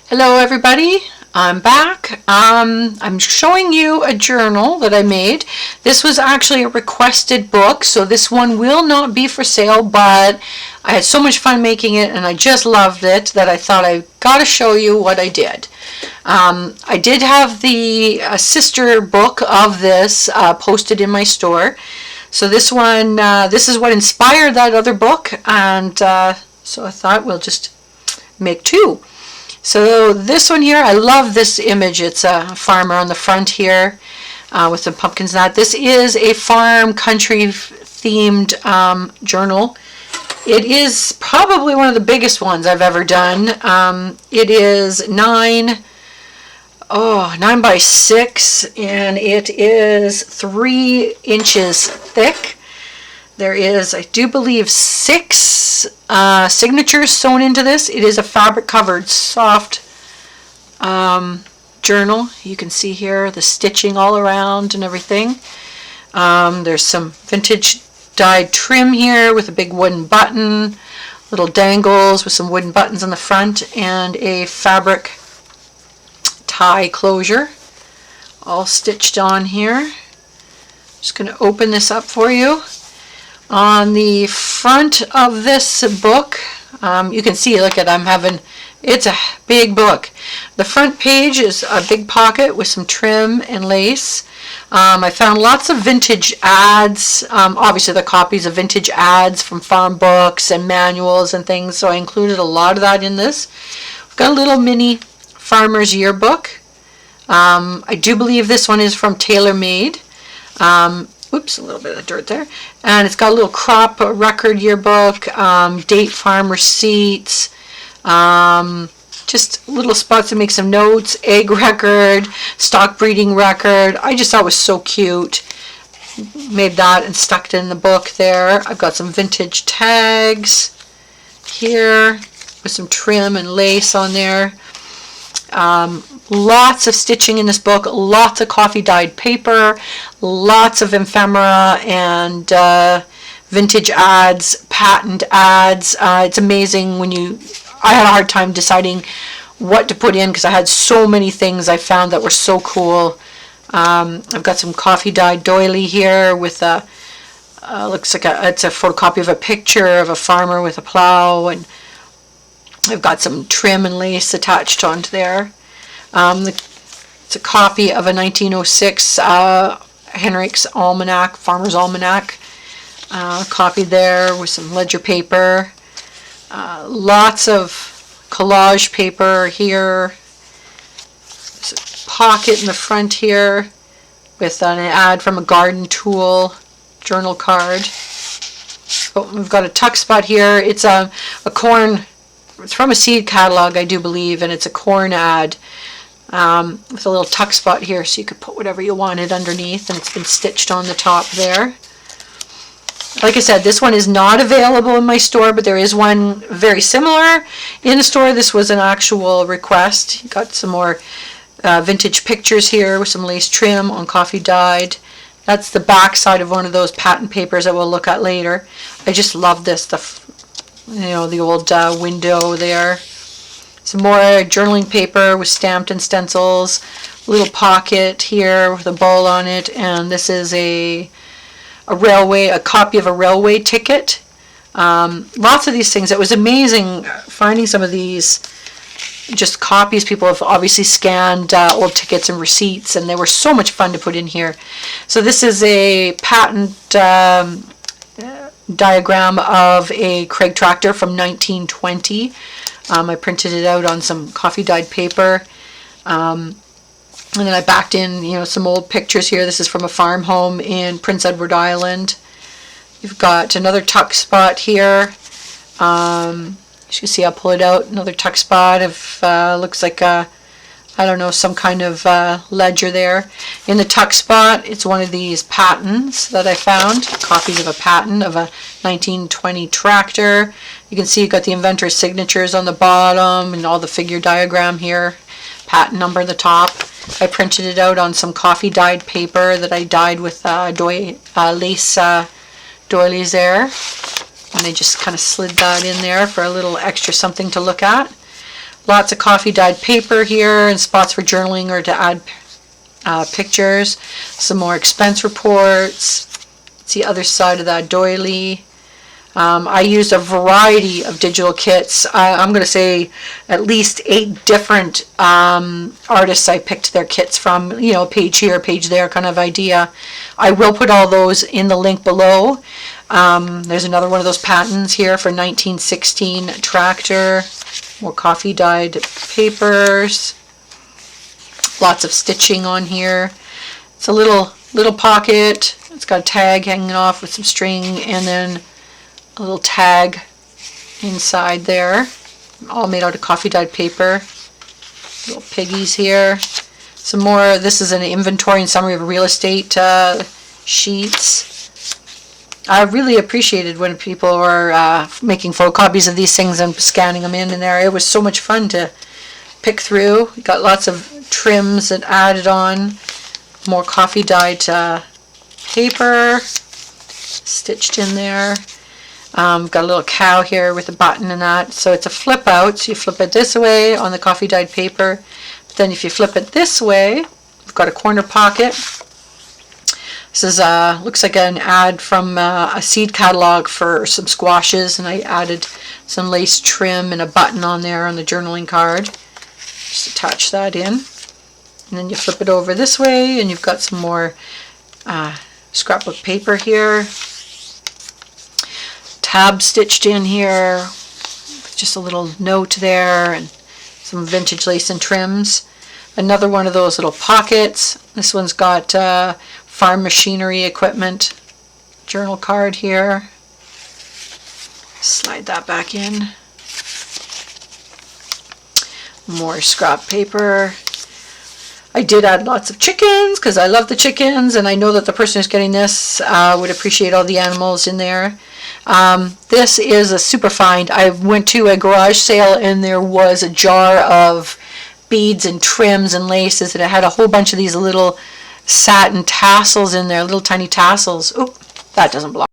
Hello everybody, I'm back. I'm showing you a journal that I made. This was actually a requested book, so this one will not be for sale, but I had so much fun making it and I just loved it that I thought I gotta show you what I did. I did have the sister book of this posted in my store. So this one, this is what inspired that other book, and so I thought we'll just make two. So this one here, I love this image. It's a farmer on the front here with some pumpkins and that. This is a farm country themed journal. It is probably one of the biggest ones I've ever done. It is 9 by 6, and it is 3 inches thick. There is, I do believe, 6 signatures sewn into this. It is a fabric covered soft journal. You can see here the stitching all around and everything. There's some vintage dyed trim here with a big wooden button, little dangles with some wooden buttons on the front, and a fabric tie closure all stitched on here. Just going to open this up for you. On the front of this book, you can see, look at, it's a big book. The front page is a big pocket with some trim and lace. I found lots of vintage ads, obviously the copies of vintage ads from farm books and manuals and things, so I included a lot of that in this. We've got a little mini farmer's yearbook. I do believe this one is from TaylorMade. Oops, a little bit of dirt there. And it's got a little crop record yearbook, date farm receipts, just little spots to make some notes, egg record, stock breeding record. I just thought it was so cute. Made that and stuck it in the book there. I've got some vintage tags here with some trim and lace on there. Lots of stitching in this book, lots of coffee dyed paper, lots of ephemera and vintage ads, patent ads. It's amazing when I had a hard time deciding what to put in because I had so many things I found that were so cool. I've got some coffee dyed doily here with a, looks like it's a photocopy of a picture of a farmer with a plow, and I've got some trim and lace attached onto there. It's a copy of a 1906 Henrik's Almanac, Farmer's Almanac, copy there with some ledger paper. Lots of collage paper here. There's a pocket in the front here with an ad from a garden tool journal card. Oh, we've got a tuck spot here. It's a corn. It's from a seed catalog, I do believe, and it's a corn ad with a little tuck spot here so you could put whatever you wanted underneath, and it's been stitched on the top there. Like I said, this one is not available in my store, but there is one very similar in the store. This was an actual request. You got some more vintage pictures here with some lace trim on coffee dyed. That's the back side of one of those patent papers that we'll look at later. I just love this, the old window there. Some more journaling paper with stamped and stencils. Little pocket here with a bowl on it, and this is a copy of a railway ticket. Lots of these things. It was amazing finding some of these just copies. People have obviously scanned old tickets and receipts, and they were so much fun to put in here. So this is a patent diagram of a Craig tractor from 1920. I printed it out on some coffee dyed paper, and then I backed in some old pictures here. This is from a farm home in Prince Edward Island. You've got another tuck spot here. As you can see, I'll pull it out. Another tuck spot of looks like some kind of ledger there. In the tuck spot, it's one of these patents that I found, copies of a patent of a 1920 tractor. You can see you've got the inventor's signatures on the bottom and all the figure diagram here, patent number at the top. I printed it out on some coffee dyed paper that I dyed with lace doilies there, and I just kind of slid that in there for a little extra something to look at. Lots of coffee dyed paper here and spots for journaling or to add pictures. Some more expense reports. It's the other side of that doily. I used a variety of digital kits. I'm going to say at least 8 different artists I picked their kits from, you know, page here, page there kind of idea. I will put all those in the link below. There's another one of those patterns here for 1916 tractor. More coffee dyed papers. Lots of stitching on here. It's a little pocket. It's got a tag hanging off with some string and then a little tag inside there, all made out of coffee dyed paper. Little piggies here. Some more, this is an inventory and summary of real estate sheets. I really appreciated when people were making photocopies of these things and scanning them in there. It was so much fun to pick through. We got lots of trims that added on. More coffee dyed paper stitched in there. Got a little cow here with a button and that. So it's a flip out. So you flip it this way on the coffee dyed paper. But then if you flip it this way, we've got a corner pocket. This is looks like an ad from a seed catalog for some squashes, and I added some lace trim and a button on there on the journaling card. Just attach that in. And then you flip it over this way and you've got some more scrapbook paper here. Tab stitched in here with just a little note there and some vintage lace and trims. Another one of those little pockets. This one's got farm machinery equipment journal card here. Slide that back in. More scrap paper. I did add lots of chickens because I love the chickens, and I know that the person who's getting this would appreciate all the animals in there. This is a super find. I went to a garage sale and there was a jar of beads and trims and laces, and it had a whole bunch of these little satin tassels in there, little tiny tassels. Oh, that doesn't belong.